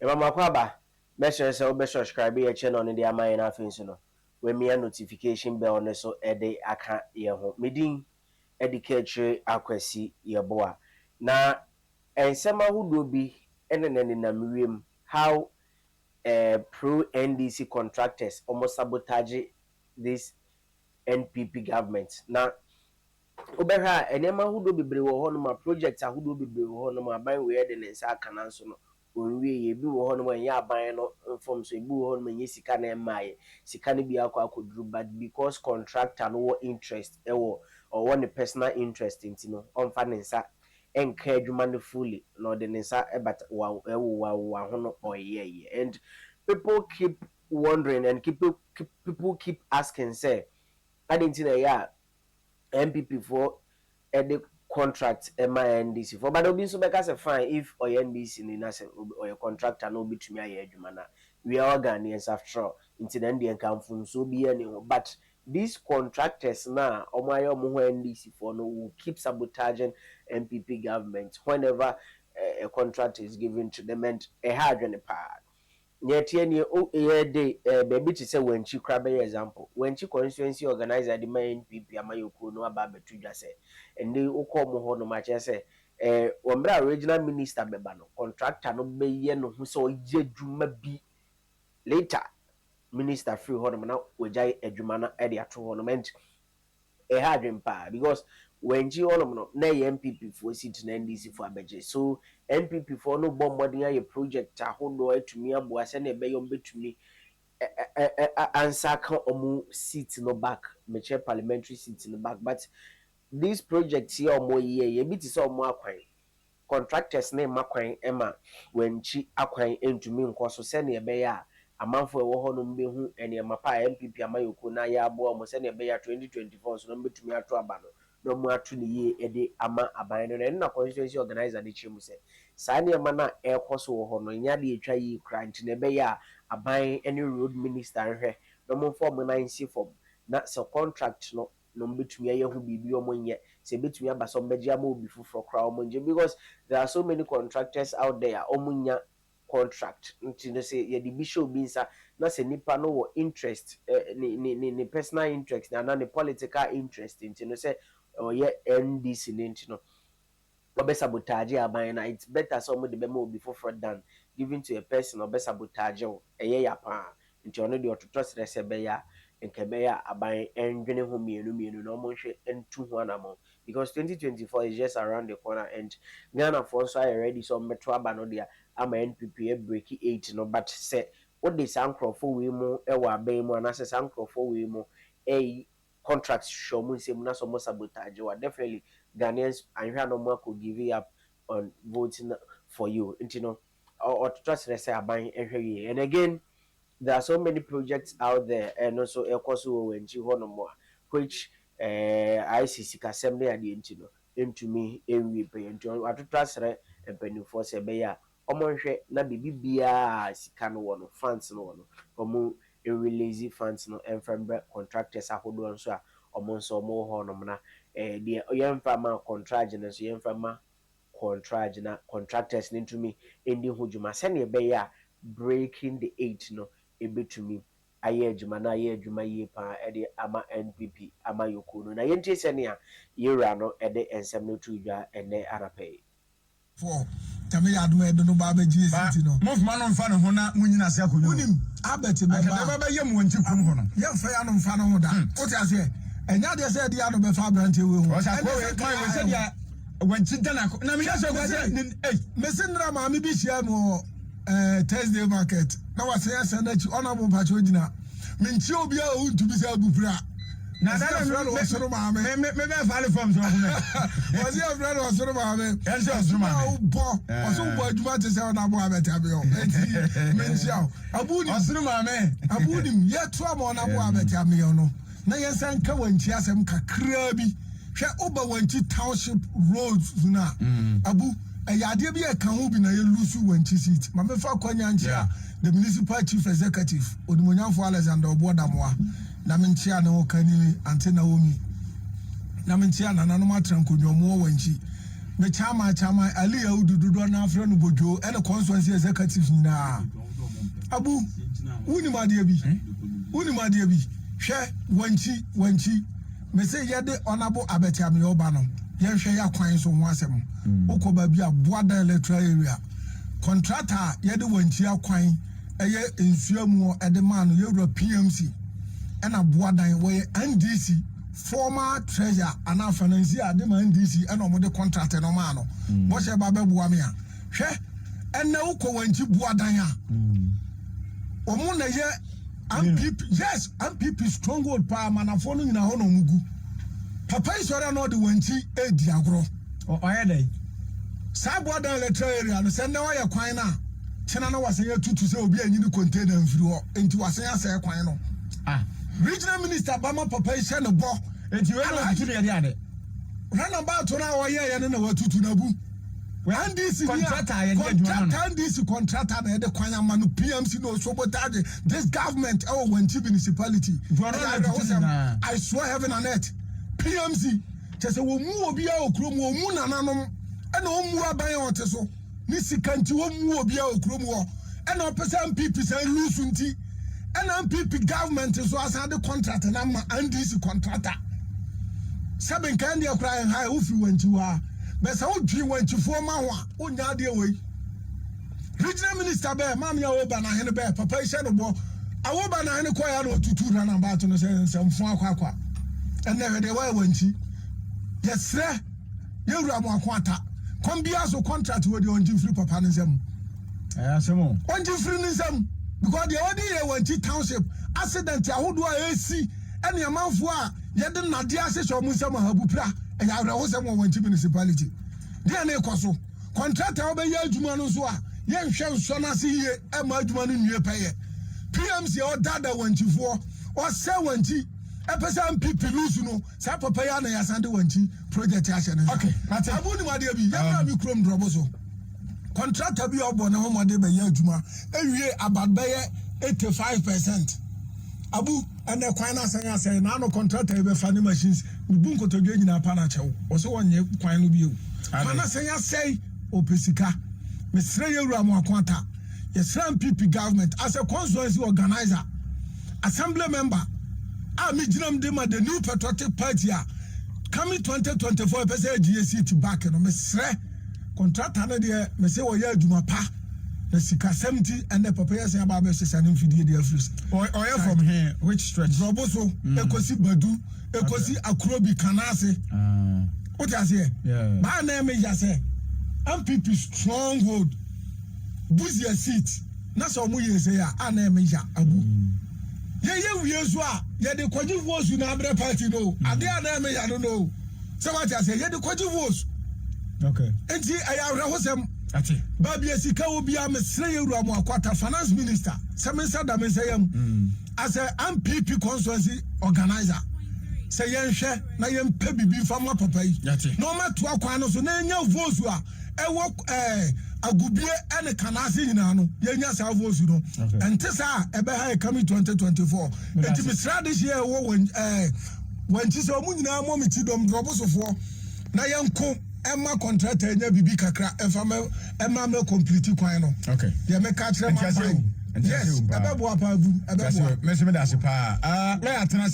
Mama Kwaba, measure so be subscribe your channel on the Amaya na fin no. When me a notification bell on so ede aka ye ho. Medin educate akwasi ye boa. Na ensema hudo bi ene na miwem how pro NDC contractors almost sabotage this NPP government. Na obehwa enema hudo bebre wo ho no ma project ahudo bebre wo ho no ma ban we de ne nsa aka na so no onwie ye bi wo ho no ma nya aban no form so bi wo ho no ma nya sika na emaye sika ne bi akwa akoduru but because contractor no wo interest ewo or one personal interest intino onfa ne nsa enka adwuma no fully no de ne nsa ebata wa ho no oyeye and people keep wondering and people keep asking say identity ya MPP for the contract NDC for but obi so make us fine if or NDC ni na say or your contractor no be to me aye adwuma na we are Ghanaians after all into the Indian come so be any but these contractors now omo NDC for no will keep sabotaging MPP government whenever a contract is given to them and a hard on the part. Yet any day baby to say when she crab example when she constituency organizer the main NPP amayoko no aba to just say and they come ho no match say wambra regional minister beba no contractor no be ye no ho so ye dwuma bi later minister free ho no na wajai adwuma na e de ato ho no ment a hard pa because when you all no na MPP for sit na NDC for abeje so MPP for no bomb modern ya project ahodo atumi aboa na ebe yom betumi answer kan omu seat no back meche parliamentary seat no back but this project here omo ye bi ti so omo akwan contractors na makwan ema when chi akwan entumi nkoso se na ebe ya amanfo ewo ho no mbehu ene mapa MPP amayoko na ya abo mo se na ebe ya 2024 so no betumi ato aba no mu ato ne ye ede ama aban no na constituency organizer de chemu se sa na ema na ekoso wo ho no nya de etwa yi grant na ebe ya aban any road minister hwe no mo form na insi form na so contract no betumi aye ho bibi omo nye se betumi aba so beji ama obi fufuro kra omo nje because there are so many contractors out there omo nya contract nti no say ye di bishop binsa na se nipa no wo interest ni personal interest na ni political interest nti no say ye NDC nti no obe sabotage aban na it's better so mo de be mo before fraud than giving to a person obe sabotage o eye ya pa nti ono de ototo stress be ya nke be ya aban endwene ho mienu no mo hwe entu ho anamo because 2024 is just around the corner and Ghana for so are ready so metro aba no dia ama NPP break 8 no but say what the sankrofo we mu e wa aban mu na say sankrofo we mu contracts show mun say na so mo sabotage wa definitely Ghanaians and no more could give up on voting for you you know or to trust say aban ehwe and again there are so many projects out there and also ekoso when chi ho no more which ICC kasem na ade ntino into me enwi pe ntino atotrasre empanifo se be ya omonhwe na bibia sika no wono funds no wono omo release funds no enfrembre contractors ahodo nso a omo nso omo ho no na de yemfa ma contract na so yemfa ma contract na contractors into me endi hujuma se na be ya breaking the 8 no ebetumi aye adwuma na aye adwuma ye pa ede ama NPP ama yokono na yenti se ne a yewra no ede ensem no tudwa ene arapai for tame ya aduma edo no ba ba GCT no mo fuma no mfa ne ho na munyina se akonyo unim abeti be ba ye mo nti kum ho no ye fa ya no mfa no ho da o ti ase enya de se de ya no be fa brante we ho o sa ko we kan we se dia wanchi dana na me se go se me se ndra ma me bi hia no Thursday market na wase ya se na chi honorable pacho gina me nchi obi a o ntu bi se abupura na da me soro ma me be file form so ho me wase ya friend o soro ma me en se soro ma me o so bo adwuma te se na bo abeta be o enti me nchi abuni soro ma me abuni ye to am na bo abeta me no na ye san ka wanchi asem kakra bi hwe oba wanchi township roads na abu ayade bi e kan ho bi na ye lusu wanchi seat ma me fa kwanya nchia the municipal chief executive Odimonyanfo Alexander Obodamoa na me nchia na okani ante na omi na me nchia na nanom atrankodwomo wanchi me chama Ali Ududu na friend Bojo and the constituency executives na Abu uni madia bi hwe wanchi me say yede honorable Abetiam Yobano ye hwe ya kwan so ho asem okoba bi aboada electoral area contractor yede wanchi akwan eye ensuamu ede man ye PMC and aboadan we NDC former treasurer and our financier de man NDC and omo de contractor no man no bo she ba beboa me a hwe enne uko wanchi boadan a omo na ye MPP yes MPP stronghold pa manafo no nyina ho no mugu papa isore no de wanchi edi agro oyedai sa boadan electoral area no se na wa ye kwan na chena na wasen ya tutu se obi anyi ni container mfiri ho enti wasen ya se kwan no regional minister Bama papa ise no bo enti we no tutu ye ade run about na wo ye ne na watutu na bu and this contractor na the kwanya manu PMC no sabotage this government wanchi municipality I swear heaven and earth PMC chese wo mu obi a okrom wo mu nananom e na omu aban ote so ni sikanti wo mu obi a okrom wo e na opesa MPP say lose nti e na MPP government so asa the contract na ma and this contractor seven kan dia kra en high ofi wanchi wa Besa wo dwi wanchifo ma ho a onya de we regional minister be mam ya oba na hene be papa ise no bo awoba na hene ko ya no tutu na na ba to no se mfo akwa enne hede wa wanchi yesre yewura mo akwata kombia so contract we de onji free papa nsem asemo onji free nsem because the odi ye wanchi township accident ahodo a esi ene amanfo a yede nade ase so mo nsem habupra ya wo se mo wanchi municipality dia na ekoso contractor obeya adwuma no so a ye nhwe nso na se hie e ma adwuma no nwie peye PMC o dada wanchifo o se wanchi e pesa MPP lose no sa papa ya na ya sande wanchi project ya hye okay abuni made bi ya na mi krom drobo so contractor bi obo na ho made be ya adwuma ewie about be 85% abu and the kwan na say na no contractor be fa ni machines bu nkotodwe nyina pa na chew o so wonye kwan no bio mana say opesika mesre yewura mo akwanta yesra MPP government as a constituency organizer assembly member me ginam de ma the new patriotic party coming 2024 pese GSC to back no mesre contractor na de me say wo ya adwuma pa the sika 70 and the papa say about be sesanim fidie de afris or from here which stretch roboso ekosi badu ekosi akrobi kanase what you say my name is say MPP stronghold busia seat na so mu ye say ya name is abu ye wie so a ye de kwaji votes na abre party no ade name ya no no so what you say ye de kwaji votes okay enti aya rahosem ati babi esika obi a mesre yewura mo akwata finance minister semensa da mensayam as a MPP constituency organizer say yenhwe na yempa bibi fama papa yi no mato akwan no so na nya votes a ewo agubie ene kanase nyina no yenya sa votes no ente sa ebe ha coming 2024 enti misra this year wo wanti so mu nyina mo meti dom drobosofo na yenko Emma contractor enya bibi kakra emma me complete kwan no okay ye me ka kire ma yes ebe bo apa bu ebe bo me se me da se pa na ya tena